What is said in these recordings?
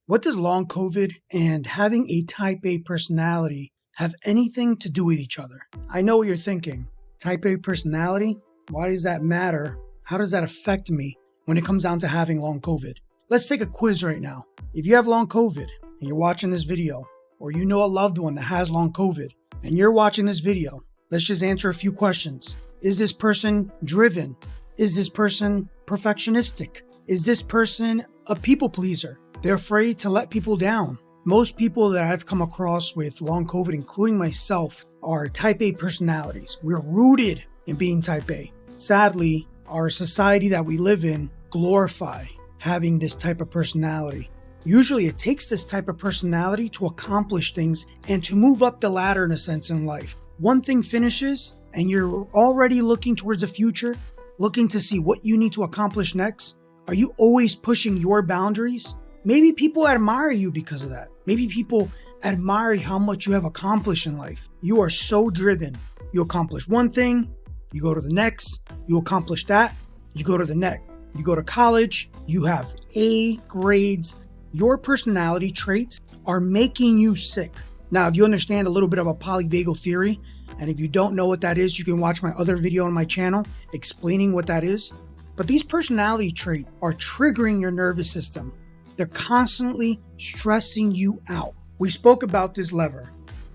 What does long COVID and having a type A personality have anything to do with each other? I know what you're thinking. Type A personality? Why does that matter? How does that affect me when it comes down to having long COVID? Let's take a quiz right now. If you have long COVID and you're watching this video, or you know a loved one that has long COVID and you're watching this video, let's just answer a few questions. Is this person driven? Is this person perfectionistic? Is this person a people pleaser? They're afraid to let people down. Most people that I've come across with long COVID, including myself, are type A personalities. We're rooted in being type A. Sadly, our society that we live in glorify having this type of personality. Usually it takes this type of personality to accomplish things and to move up the ladder in a sense in life. One thing finishes and you're already looking towards the future, looking to see what you need to accomplish next. Are you always pushing your boundaries? Maybe people admire you because of that. Maybe people admire how much you have accomplished in life. You are so driven. You accomplish one thing, you go to the next, you accomplish that, you go to the next. You go to college, you have A grades. Your personality traits are making you sick. Now, if you understand a little bit about polyvagal theory, and if you don't know what that is, you can watch my other video on my channel explaining what that is. But these personality traits are triggering your nervous system. They're constantly stressing you out. We spoke about this lever,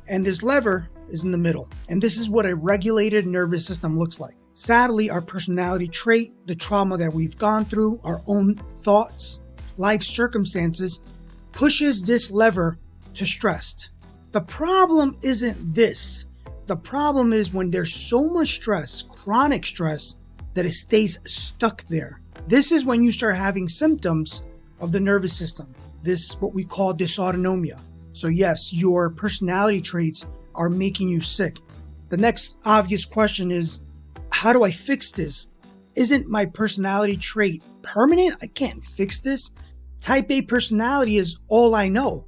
and this lever is in the middle. And this is what a regulated nervous system looks like. Sadly, our personality trait, the trauma that we've gone through, our own thoughts, life circumstances, pushes this lever to stress. The problem isn't this. The problem is when there's so much stress, chronic stress, that it stays stuck there. This is when you start having symptoms of the nervous system. This what we call dysautonomia. So yes, your personality traits are making you sick. The next obvious question is, how do I fix this? Isn't my personality trait permanent? I can't fix this. Type A personality is all I know.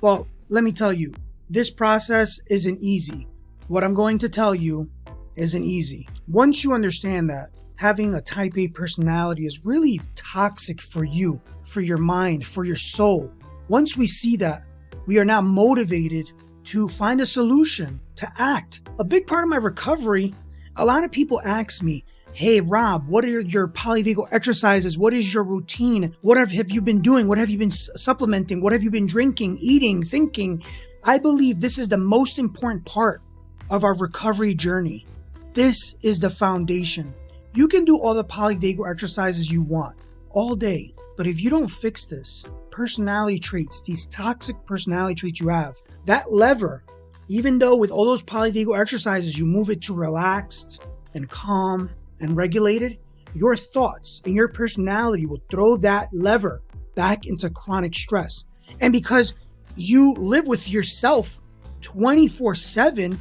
Well, let me tell you, this process isn't easy. What I'm going to tell you isn't easy. Once you understand that having a type A personality is really toxic for you, for your mind, for your soul. Once we see that, we are now motivated to find a solution, to act. A big part of my recovery, a lot of people ask me, hey, Rob, what are your polyvagal exercises? What is your routine? What have you been doing? What have you been supplementing? What have you been drinking, eating, thinking? I believe this is the most important part of our recovery journey. This is the foundation. You can do all the polyvagal exercises you want all day, but if you don't fix this, personality traits, these toxic personality traits you have, that lever, even though with all those polyvagal exercises, you move it to relaxed and calm and regulated, your thoughts and your personality will throw that lever back into chronic stress. And because you live with yourself 24/7,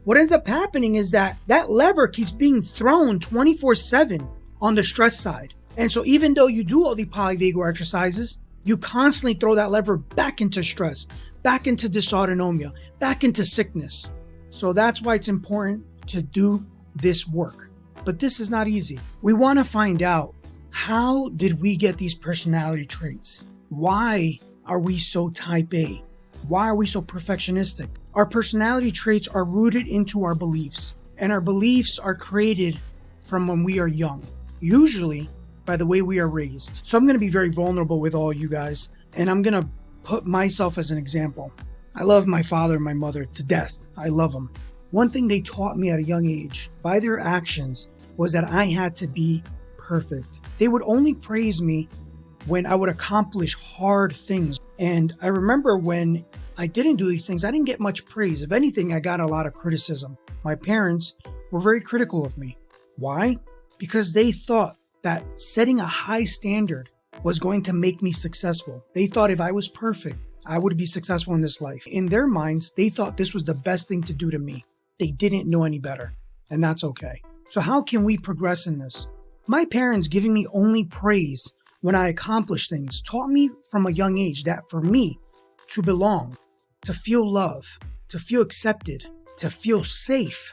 what ends up happening is that lever keeps being thrown 24/7 on the stress side. And so even though you do all the polyvagal exercises, you constantly throw that lever back into stress, back into dysautonomia, back into sickness. So that's why it's important to do this work. But this is not easy. We want to find out, how did we get these personality traits? Why are we so type A? Why are we so perfectionistic? Our personality traits are rooted into our beliefs, and our beliefs are created from when we are young, usually by the way we are raised. So I'm going to be very vulnerable with all you guys, and I'm going to put myself as an example. I love my father and my mother to death. I love them. One thing they taught me at a young age by their actions was that I had to be perfect. They would only praise me when I would accomplish hard things. And I remember when I didn't do these things, I didn't get much praise. If anything, I got a lot of criticism. My parents were very critical of me. Why? Because they thought that setting a high standard was going to make me successful. They thought if I was perfect, I would be successful in this life. In their minds, they thought this was the best thing to do to me. They didn't know any better, and that's okay. So how can we progress in this? My parents giving me only praise when I accomplished things taught me from a young age that for me to belong, to feel love, to feel accepted, to feel safe,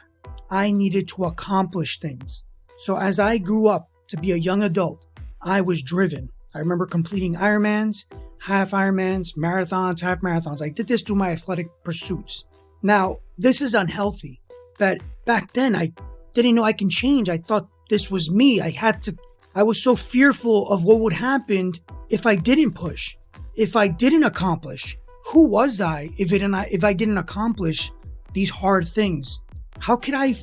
I needed to accomplish things. So as I grew up to be a young adult, I was driven. I remember completing Ironmans, half Ironmans, marathons, half marathons. I did this through my athletic pursuits. Now, this is unhealthy, but back then I didn't know I can change. I thought this was me. I was so fearful of what would happen if I didn't push, if I didn't accomplish. Who was I if I didn't accomplish these hard things? How could I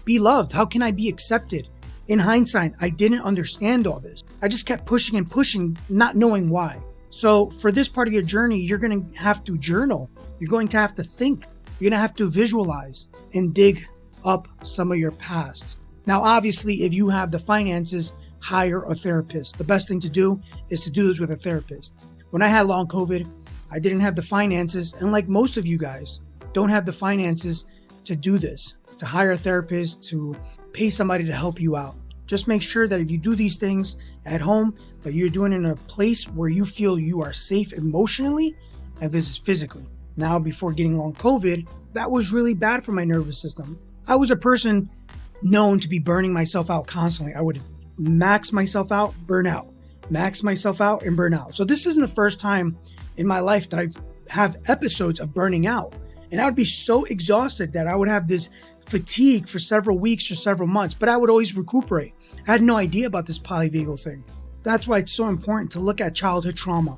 be loved? How can I be accepted? In hindsight, I didn't understand all this. I just kept pushing and pushing, not knowing why. So for this part of your journey, you're going to have to journal. You're going to have to think. You're going to have to visualize and dig up some of your past. Now, obviously, if you have the finances, hire a therapist. The best thing to do is to do this with a therapist. When I had long COVID, I didn't have the finances, and like most of you guys, don't have the finances to do this, to hire a therapist, to pay somebody to help you out. Just make sure that if you do these things at home, that you're doing it in a place where you feel you are safe emotionally and physically. Now, before getting long COVID, that was really bad for my nervous system. I was a person known to be burning myself out constantly. I would max myself out, burn out, max myself out, and burn out. So this isn't the first time in my life that I have episodes of burning out. And I would be so exhausted that I would have this fatigue for several weeks or several months, but I would always recuperate. I had no idea about this polyvagal thing. That's why it's so important to look at childhood trauma.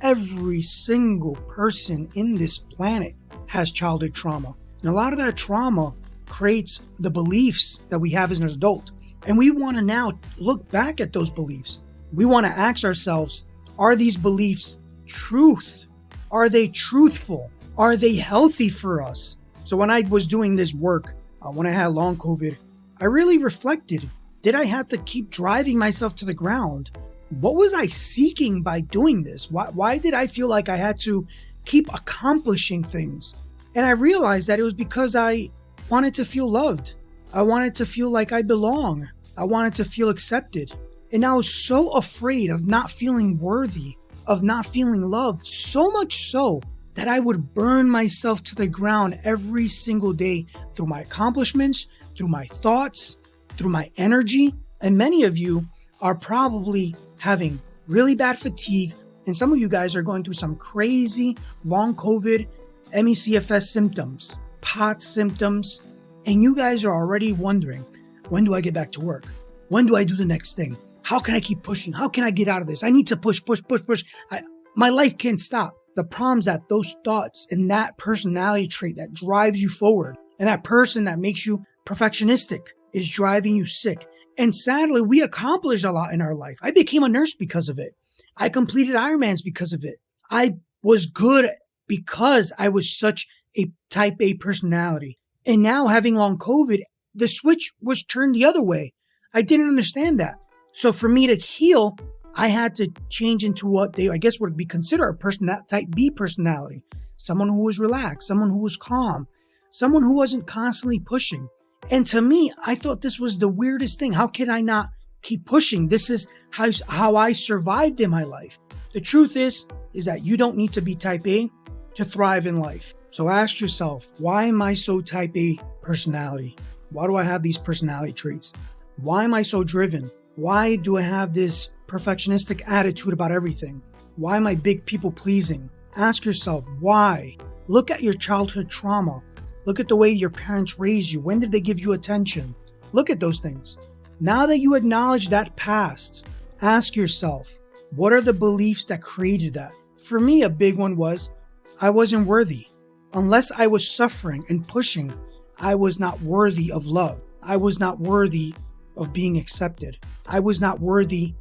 Every single person in this planet has childhood trauma. And a lot of that trauma creates the beliefs that we have as an adult. And we want to now look back at those beliefs. We want to ask ourselves, are these beliefs truth? Are they truthful? Are they healthy for us? So when I was doing this work, when I had long COVID, I really reflected. Did I have to keep driving myself to the ground? What was I seeking by doing this? Why did I feel like I had to keep accomplishing things? And I realized that it was because I wanted to feel loved. I wanted to feel like I belong. I wanted to feel accepted. And I was so afraid of not feeling worthy, of not feeling loved, so much so that I would burn myself to the ground every single day through my accomplishments, through my thoughts, through my energy. And many of you are probably having really bad fatigue. And some of you guys are going through some crazy long COVID, ME/CFS symptoms, POTS symptoms. And you guys are already wondering, when do I get back to work? When do I do the next thing? How can I keep pushing? How can I get out of this? I need to push. My life can't stop. The problem's that those thoughts and that personality trait that drives you forward and that person that makes you perfectionistic is driving you sick. And sadly, we accomplished a lot in our life. I became a nurse because of it. I completed Ironmans because of it. I was good because I was such a type A personality. And now having long COVID, the switch was turned the other way. I didn't understand that. So for me to heal, I had to change into what they, I guess, would be considered a type B personality. Someone who was relaxed, someone who was calm, someone who wasn't constantly pushing. And to me, I thought this was the weirdest thing. How can I not keep pushing? This is how I survived in my life. The truth is that you don't need to be type A to thrive in life. So ask yourself, why am I so type A personality? Why do I have these personality traits? Why am I so driven? Why do I have this perfectionistic attitude about everything? Why am I big people pleasing? Ask yourself why. Look at your childhood trauma. Look at the way your parents raised you. When did they give you attention? Look at those things. Now that you acknowledge that past, ask yourself, what are the beliefs that created that? For me, a big one was, I wasn't worthy. Unless I was suffering and pushing, I was not worthy of love. I was not worthy of being accepted. I was not worthy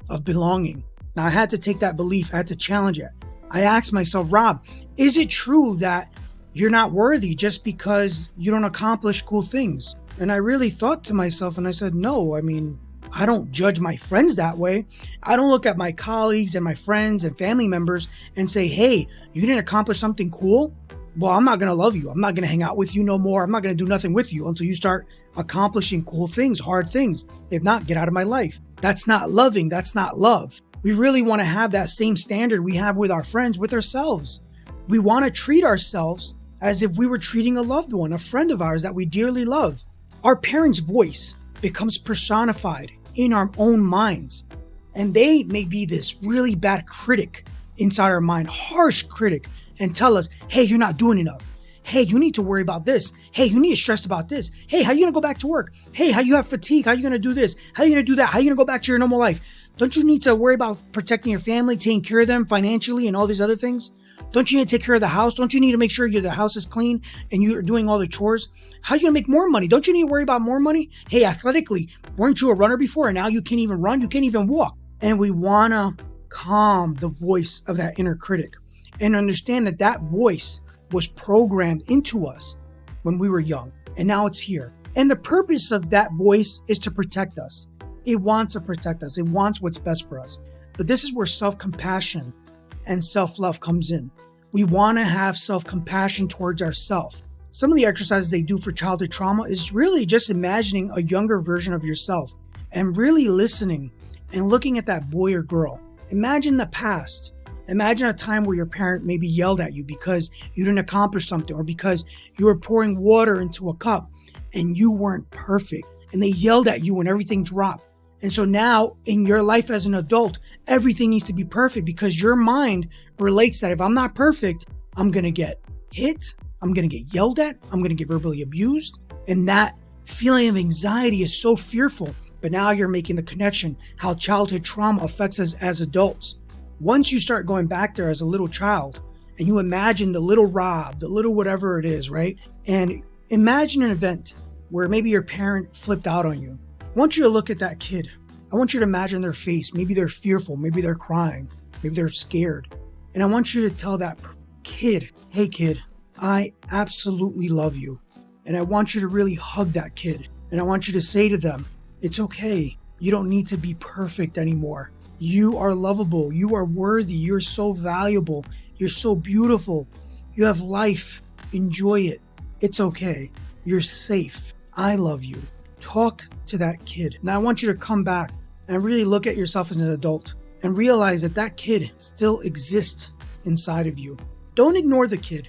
of belonging. Now I had to take that belief, I had to challenge it. I asked myself, Rob, is it true that you're not worthy just because you don't accomplish cool things? And I really thought to myself and I said, no, I don't judge my friends that way. I don't look at my colleagues and my friends and family members and say, hey, you didn't accomplish something cool? Well, I'm not going to love you. I'm not going to hang out with you no more. I'm not going to do nothing with you until you start accomplishing cool things, hard things. If not, get out of my life. That's not loving. That's not love. We really want to have that same standard we have with our friends, with ourselves. We want to treat ourselves as if we were treating a loved one, a friend of ours that we dearly love. Our parents' voice becomes personified in our own minds. And they may be this really bad critic inside our mind, harsh critic, and tell us, hey, you're not doing enough. Hey, you need to worry about this. Hey, you need to stress about this. Hey, how are you going to go back to work? Hey, how you have fatigue? How are you going to do this? How are you going to do that? How are you going to go back to your normal life? Don't you need to worry about protecting your family, taking care of them financially and all these other things? Don't you need to take care of the house? Don't you need to make sure the house is clean and you're doing all the chores? How are you going to make more money? Don't you need to worry about more money? Hey, athletically, weren't you a runner before and now you can't even run? You can't even walk. And we want to calm the voice of that inner critic and understand that that voice was programmed into us when we were young, and now it's here. And the purpose of that voice is to protect us. It wants to protect us. It wants what's best for us. But this is where self-compassion and self-love comes in. We want to have self-compassion towards ourselves. Some of the exercises they do for childhood trauma is really just imagining a younger version of yourself and really listening and looking at that boy or girl. Imagine the past. Imagine a time where your parent maybe yelled at you because you didn't accomplish something or because you were pouring water into a cup and you weren't perfect and they yelled at you when everything dropped. And so now in your life as an adult, everything needs to be perfect because your mind relates that if I'm not perfect, I'm going to get hit, I'm going to get yelled at, I'm going to get verbally abused. And that feeling of anxiety is so fearful. But now you're making the connection how childhood trauma affects us as adults. Once you start going back there as a little child and you imagine the little Rob, the little whatever it is, right? And imagine an event where maybe your parent flipped out on you. I want you to look at that kid. I want you to imagine their face. Maybe they're fearful. Maybe they're crying. Maybe they're scared. And I want you to tell that kid, hey kid, I absolutely love you. And I want you to really hug that kid. And I want you to say to them, it's okay. You don't need to be perfect anymore. You are lovable. You are worthy. You're so valuable. You're so beautiful. You have life. Enjoy it. It's okay. You're safe. I love you. Talk to that kid. Now I want you to come back and really look at yourself as an adult and realize that that kid still exists inside of you. Don't ignore the kid.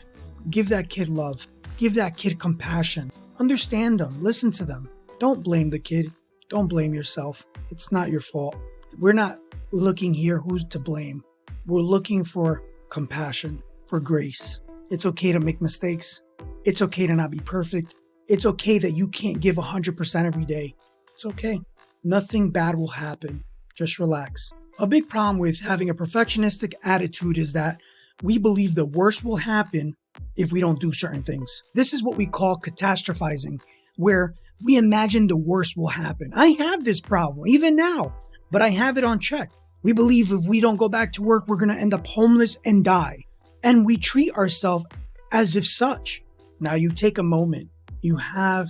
Give that kid love. Give that kid compassion. Understand them. Listen to them. Don't blame the kid. Don't blame yourself. It's not your fault. We're not looking here who's to blame. We're looking for compassion, for grace. It's okay to make mistakes. It's okay to not be perfect. It's okay that you can't give 100% every day. It's okay. Nothing bad will happen. Just relax. A big problem with having a perfectionistic attitude is that we believe the worst will happen if we don't do certain things. This is what we call catastrophizing, where we imagine the worst will happen. I have this problem, even now, but I have it on check. We believe if we don't go back to work, we're going to end up homeless and die. And we treat ourselves as if such. Now you take a moment. You have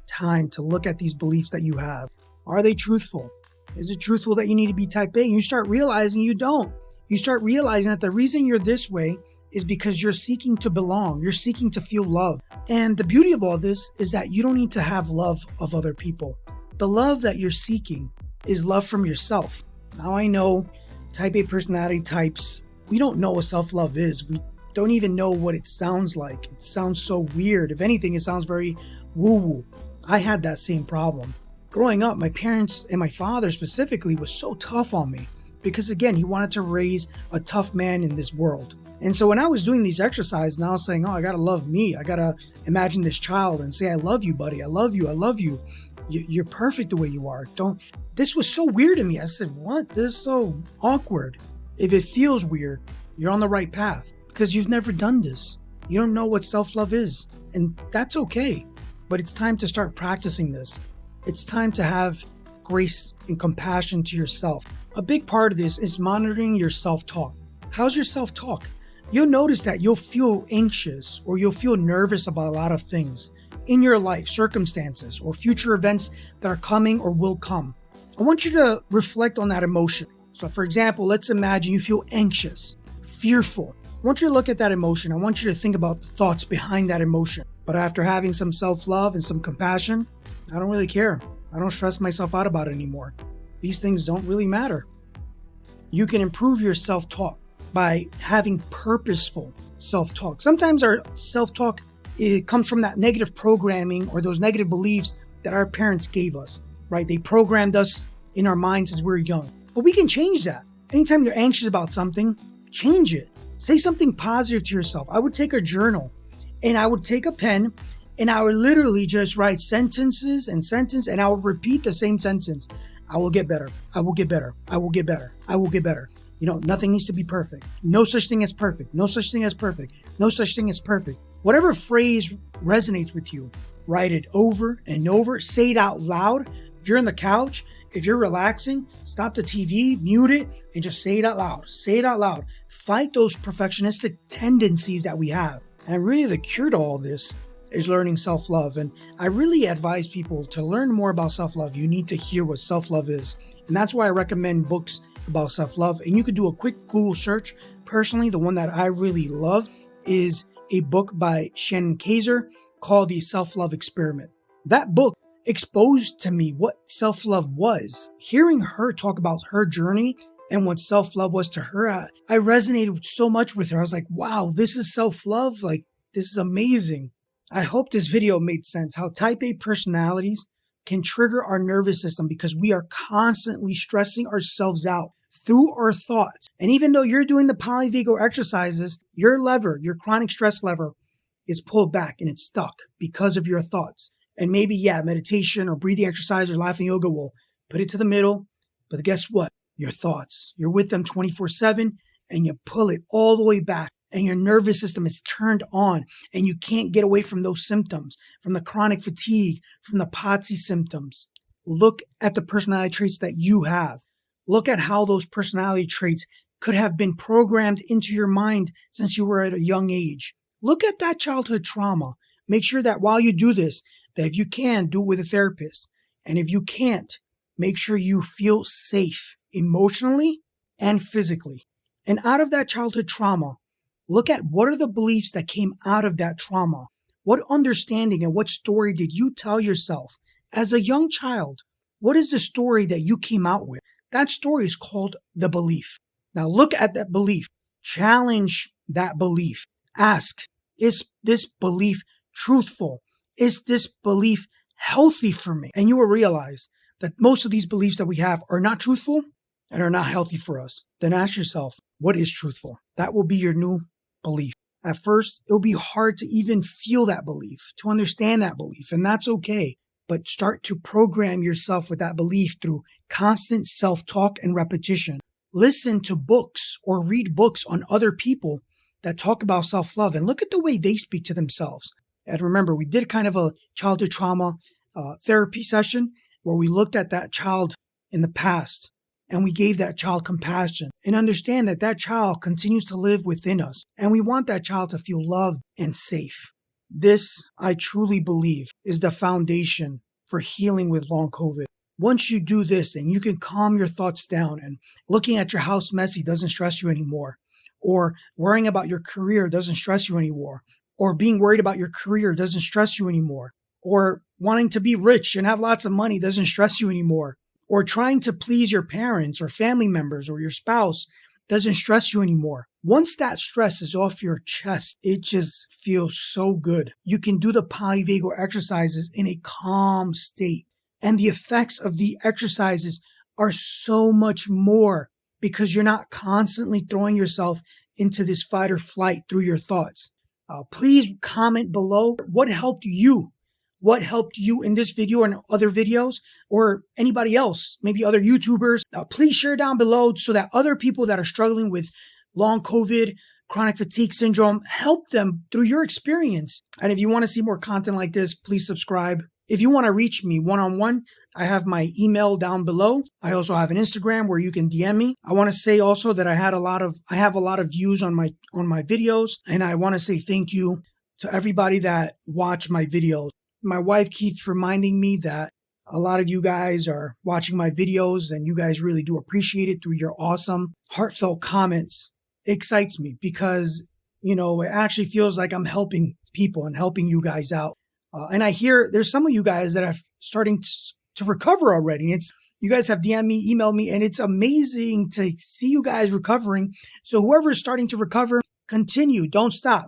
time to look at these beliefs that you have. Are they truthful? Is it truthful that you need to be type A? And you start realizing you don't. You start realizing that the reason you're this way is because you're seeking to belong. You're seeking to feel love. And the beauty of all this is that you don't need to have love of other people. The love that you're seeking is love from yourself. Now I know type A personality types, we don't know what self-love is. We don't even know what it sounds like. It sounds so weird. If anything, it sounds very woo-woo. I had that same problem. Growing up, my parents and my father specifically was so tough on me because, again, he wanted to raise a tough man in this world. And so when I was doing these exercises, and I was saying, oh, I got to love me. I got to imagine this child and say, I love you, buddy. I love you. I love you. You're perfect the way you are. This was so weird to me. I said, what? This is so awkward. If it feels weird, you're on the right path because you've never done this. You don't know what self-love is. And that's okay. But it's time to start practicing this. It's time to have grace and compassion to yourself. A big part of this is monitoring your self-talk. How's your self-talk? You'll notice that you'll feel anxious or you'll feel nervous about a lot of things in your life, circumstances, or future events that are coming or will come. I want you to reflect on that emotion. So for example, let's imagine you feel anxious, fearful. I want you to look at that emotion. I want you to think about the thoughts behind that emotion. But after having some self-love and some compassion, I don't really care. I don't stress myself out about it anymore. These things don't really matter. You can improve your self-talk by having purposeful self-talk. Sometimes our self-talk, it comes from that negative programming or those negative beliefs that our parents gave us, right? They programmed us in our minds as we were young. But we can change that. Anytime you're anxious about something, change it. Say something positive to yourself. I would take a journal and I would take a pen and I would literally just write sentences and I would repeat the same sentence. I will get better. I will get better. I will get better. I will get better. Nothing needs to be perfect. No such thing as perfect. No such thing as perfect. No such thing as perfect. Whatever phrase resonates with you, write it over and over. Say it out loud. If you're on the couch, if you're relaxing, stop the TV, mute it, and just say it out loud. Say it out loud. Fight those perfectionistic tendencies that we have. And really the cure to all this is learning self-love. And I really advise people to learn more about self-love. You need to hear what self-love is. And that's why I recommend books about self-love. And you could do a quick Google search. Personally, the one that I really love is a book by Shannon Kaiser called The Self-Love Experiment. That book exposed to me what self-love was. Hearing her talk about her journey and what self-love was to her, I resonated so much with her. I was like, wow, this is self-love. Like, this is amazing. I hope this video made sense. How type A personalities can trigger our nervous system because we are constantly stressing ourselves out through our thoughts. And even though you're doing the polyvagal exercises, your chronic stress lever is pulled back and it's stuck because of your thoughts. And maybe, meditation or breathing exercise or laughing yoga will put it to the middle. But guess what? Your thoughts, you're with them 24/7 and you pull it all the way back and your nervous system is turned on and you can't get away from those symptoms, from the chronic fatigue, from the POTS symptoms. Look at the personality traits that you have. Look at how those personality traits could have been programmed into your mind since you were at a young age. Look at that childhood trauma. Make sure that while you do this, that if you can, do it with a therapist. And if you can't, make sure you feel safe emotionally and physically. And out of that childhood trauma, look at what are the beliefs that came out of that trauma. What understanding and what story did you tell yourself as a young child? What is the story that you came out with? That story is called the belief. Now look at that belief. Challenge that belief. Ask, is this belief truthful? Is this belief healthy for me? And you will realize that most of these beliefs that we have are not truthful and are not healthy for us. Then ask yourself, what is truthful? That will be your new belief. At first, it'll be hard to even feel that belief, to understand that belief, and that's okay. But start to program yourself with that belief through constant self-talk and repetition. Listen to books or read books on other people that talk about self-love and look at the way they speak to themselves. And remember, we did kind of a childhood trauma therapy session where we looked at that child in the past and we gave that child compassion and understand that that child continues to live within us. And we want that child to feel loved and safe. This, I truly believe, is the foundation for healing with long COVID. Once you do this and you can calm your thoughts down and looking at your house messy doesn't stress you anymore, or worrying about your career doesn't stress you anymore, or being worried about your career doesn't stress you anymore, or wanting to be rich and have lots of money doesn't stress you anymore, or trying to please your parents or family members or your spouse doesn't stress you anymore. Once that stress is off your chest, it just feels so good. You can do the polyvagal exercises in a calm state. And the effects of the exercises are so much more because you're not constantly throwing yourself into this fight or flight through your thoughts. Please comment below what helped you. What helped you in this video and other videos, or anybody else, maybe other YouTubers. Please share down below so that other people that are struggling with long COVID, chronic fatigue syndrome, help them through your experience. And if you want to see more content like this, please subscribe. If you want to reach me one-on-one, I have my email down below. I also have an Instagram where you can DM me. I want to say also that I have a lot of views on my videos, and I want to say thank you to everybody that watched my videos. My wife keeps reminding me that a lot of you guys are watching my videos and you guys really do appreciate it through your awesome, heartfelt comments. It excites me because, it actually feels like I'm helping people and helping you guys out. And I hear there's some of you guys that are starting to recover already. You guys have DM'd me, emailed me, and it's amazing to see you guys recovering. So whoever is starting to recover, continue. Don't stop.